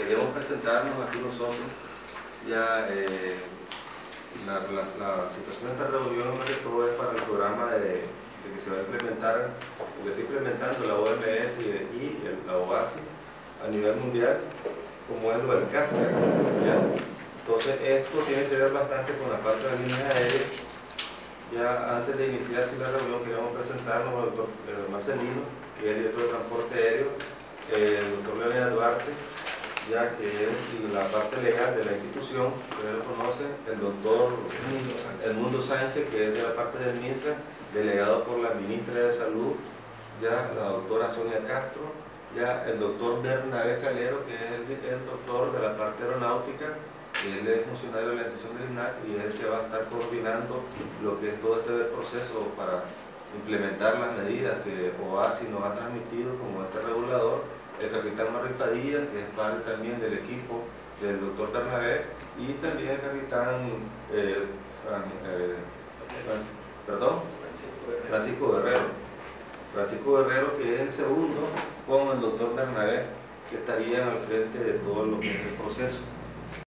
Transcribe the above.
queríamos presentarnos aquí nosotros. Ya la situación de esta reunión más que todo es para el programa de que se va a implementar, porque está implementando la OMS y la OASI a nivel mundial, como es lo del CASCA. Entonces esto tiene que ver bastante con la parte de la línea aérea. Ya antes de iniciar la reunión queríamos presentarnos al doctor Marcelino, que es el director de transporte aéreo, el doctor Leonel Duarte, ya que es la parte legal de la institución, ustedes lo conocen, el doctor Edmundo Sánchez, que es de la parte del MINSA, delegado por la ministra de Salud, ya la doctora Sonia Castro, ya el doctor Bernabé Calero, que es el doctor de la parte aeronáutica, él es funcionario de la institución del INAC y es el que va a estar coordinando lo que es todo este proceso para implementar las medidas que OASI nos ha transmitido como este regulador, el capitán Mario Padilla, que es parte también del equipo del doctor Bernabé, y también el capitán Francisco Guerrero, que es el segundo, con el doctor Bernabé, que estarían al frente de todo lo que es el proceso.